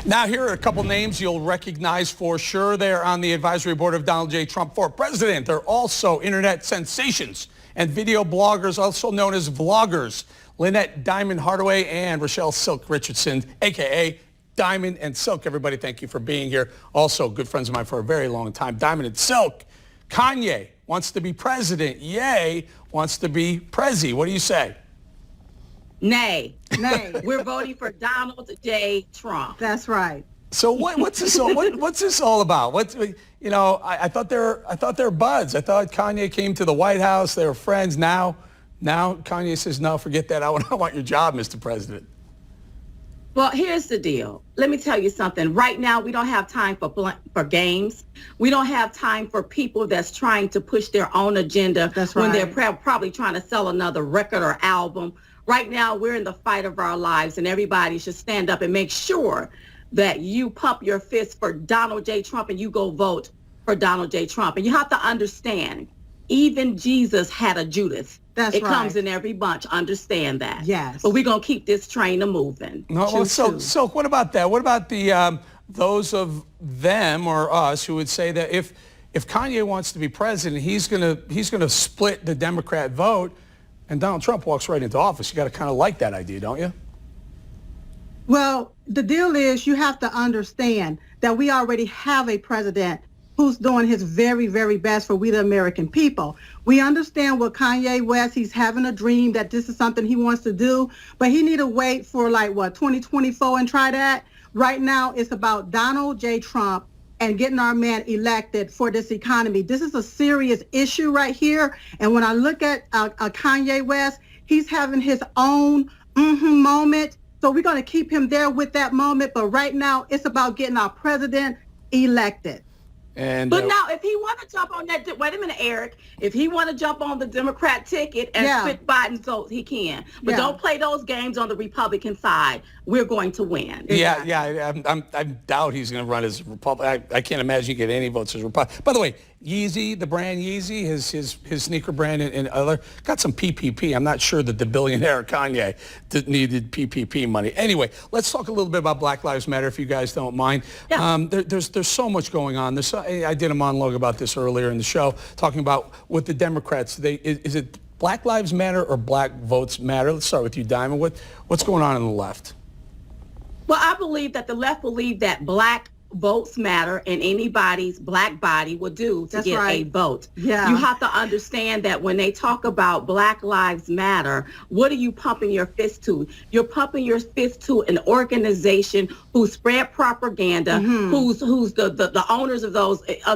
Now, here are a couple names you'll recognize for sure. They're on the advisory board of Donald J. Trump for president. They're also internet sensations and video bloggers, also known as vloggers. Lynette Diamond Hardaway and Rochelle Silk Richardson, a.k.a. Diamond and Silk. Everybody, thank you for being here. Also, good friends of mine for a very long time. Diamond and Silk. Kanye wants to be president. Ye wants to be prezi. What do you say? Nay. We're voting for Donald J. Trump. That's right. So what's this all? What's this all about? I thought they're buds. I thought Kanye came to the White House. They were friends. Now Kanye says, no, forget that. I want your job, Mr. President. Well, here's the deal. Let me tell you something. Right now, we don't have time for games. We don't have time for people that's trying to push their own agenda when they're probably trying to sell another record or album. Right now, we're in the fight of our lives, and everybody should stand up and make sure that you pump your fist for Donald J. Trump and you go vote for Donald J. Trump. And you have to understand, even Jesus had a Judas. It comes in every bunch. Understand that. Yes. But we're going to keep this train a-moving. No, so what about that? What about the those of them or us who would say that if Kanye wants to be president, he's gonna split the Democrat vote, and Donald Trump walks right into office? You got to kind of like that idea, don't you? Well, the deal is you have to understand that we already have a president who's doing his very, very best for we the American people. We understand what Kanye West, he's having a dream that this is something he wants to do, but he need to wait for 2024 and try that. Right now, it's about Donald J. Trump and getting our man elected for this economy. This is a serious issue right here. And when I look at Kanye West, he's having his own moment. So we're going to keep him there with that moment. But right now, it's about getting our president elected. But now, if he want to jump on that, wait a minute, Eric. If he want to jump on the Democrat ticket and spit Biden, so he can. But don't play those games on the Republican side. We're going to win. I doubt he's going to run as Republican. I can't imagine he get any votes as Republican. By the way, Yeezy, the brand Yeezy, his sneaker brand and other, got some PPP. I'm not sure that the billionaire Kanye needed PPP money. Anyway, let's talk a little bit about Black Lives Matter, if you guys don't mind. Yeah. There's so much going on. I did a monologue about this earlier in the show, talking about with the Democrats. Is it Black Lives Matter or Black Votes Matter? Let's start with you, Diamond. What's going on the left? Well, I believe that the left believe that black votes matter and anybody's black body will do to get a vote. Yeah. You have to understand that when they talk about Black Lives Matter, what are you pumping your fist to? You're pumping your fist to an organization who spread propaganda, who's the owners of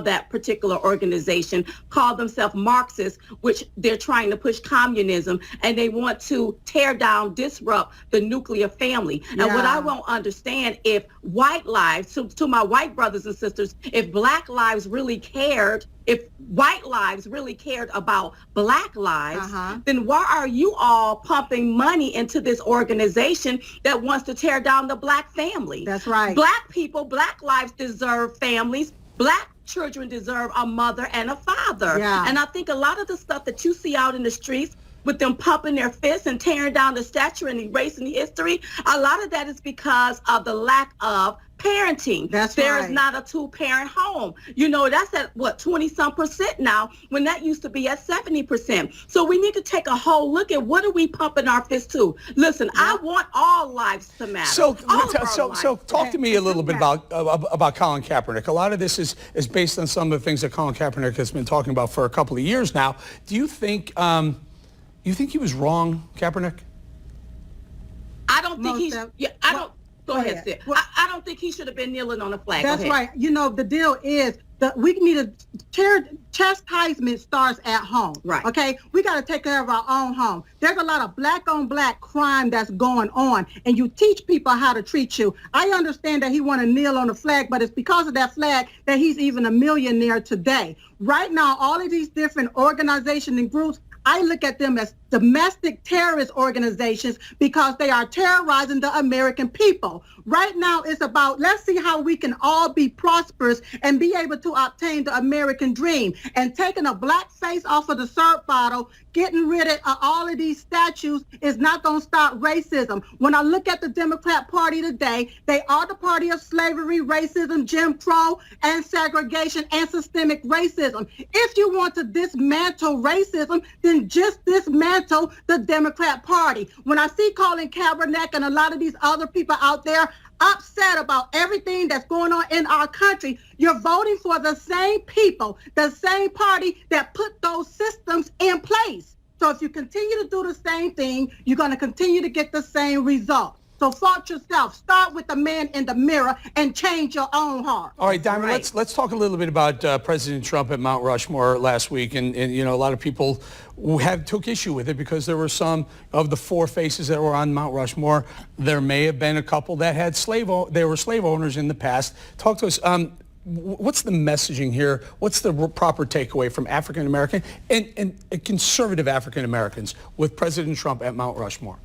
that particular organization call themselves Marxists, which they're trying to push communism, and they want to tear down, disrupt the nuclear family. Yeah. And what I won't understand, if white lives, to my white brothers and sisters, if black lives really cared, if white lives really cared about black lives, then why are you all pumping money into this organization that wants to tear down the black family? That's right. Black people, black lives deserve families. Black children deserve a mother and a father. Yeah. And I think a lot of the stuff that you see out in the streets with them pumping their fists and tearing down the statue and erasing history, a lot of that is because of the lack of parenting. There is not a two-parent home. That's at 20-some% now, when that used to be at 70%. So we need to take a whole look at what are we pumping our fist to. Listen, I want all lives to matter. So talk to me a little bit about Colin Kaepernick. A lot of this is based on some of the things that Colin Kaepernick has been talking about for a couple of years now. Do you think he was wrong, Kaepernick? I don't think he's. Go ahead, Sid. Well, I don't think he should have been kneeling on the flag. That's right. The deal is that we need chastisement starts at home. Right. Okay. We got to take care of our own home. There's a lot of black on black crime that's going on, and you teach people how to treat you. I understand that he want to kneel on the flag, but it's because of that flag that he's even a millionaire today. Right now, all of these different organizations and groups, I look at them as domestic terrorist organizations because they are terrorizing the American people. Right now, it's about, let's see how we can all be prosperous and be able to obtain the American dream. And taking a black face off of the syrup bottle, getting rid of all of these statues is not going to stop racism. When I look at the Democrat Party today, they are the party of slavery, racism, Jim Crow, and segregation and systemic racism. If you want to dismantle racism, then just dismantle the Democrat Party. When I see Colin Kaepernick and a lot of these other people out there upset about everything that's going on in our country, you're voting for the same people, the same party that put those systems in place. So if you continue to do the same thing, you're going to continue to get the same result. So fault yourself. Start with the man in the mirror and change your own heart. All right, Diamond, let's talk a little bit about President Trump at Mount Rushmore last week. And you know, a lot of people took issue with it because there were some of the four faces that were on Mount Rushmore. There may have been a couple that had they were slave owners in the past. Talk to us. What's the messaging here? What's the proper takeaway from African American and conservative African Americans with President Trump at Mount Rushmore?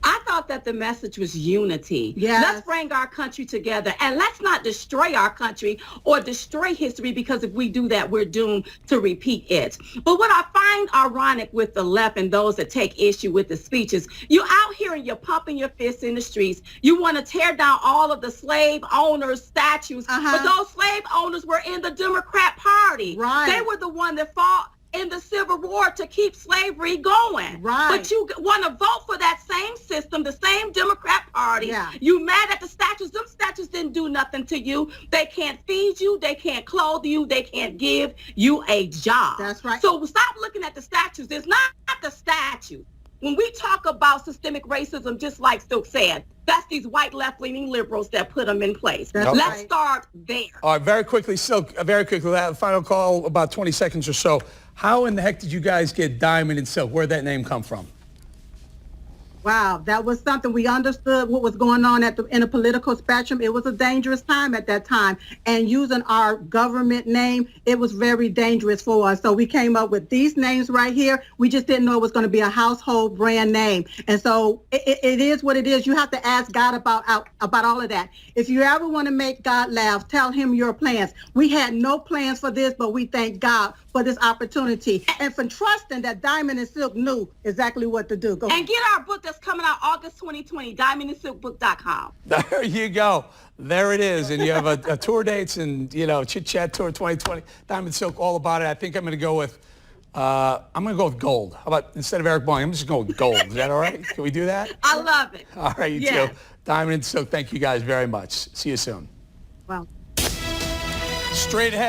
I thought that the message was unity. Yes. Let's bring our country together and let's not destroy our country or destroy history, because if we do that, we're doomed to repeat it. But what I find ironic with the left and those that take issue with the speeches, you're out here and you're pumping your fists in the streets. You want to tear down all of the slave owners' statues, but those slave owners were in the Democrat Party. Right. They were the one that fought in the Civil War to keep slavery going. Right. But you want to vote for that same system, the same Democrat Party. Yeah. You mad at the statues. Them statues didn't do nothing to you. They can't feed you. They can't clothe you. They can't give you a job. That's right. So stop looking at the statues. It's not the statue. When we talk about systemic racism, just like Silk said, that's these white left-leaning liberals that put them in place. Let's start there. All right, very quickly, Silk, very quickly, that final call, about 20 seconds or so. How in the heck did you guys get Diamond and Silk? Where'd that name come from? Wow, that was something we understood what was going on in the political spectrum. It was a dangerous time at that time. And using our government name, it was very dangerous for us. So we came up with these names right here. We just didn't know it was going to be a household brand name. And so it is what it is. You have to ask God about all of that. If you ever want to make God laugh, tell him your plans. We had no plans for this, but we thank God for this opportunity and for trusting that Diamond and Silk knew exactly what to do. Go ahead. And get our book that's coming out August 2020, diamondandsilkbook.com. There you go. There it is. And you have a tour dates and, you know, Chit Chat Tour 2020, Diamond Silk, all about it. I think I'm going to go with gold. How about instead of Eric Bolling, I'm just going with gold. Is that all right? Can we do that? I love it. All right, you too. Diamond and Silk, thank you guys very much. See you soon. Wow. Straight ahead.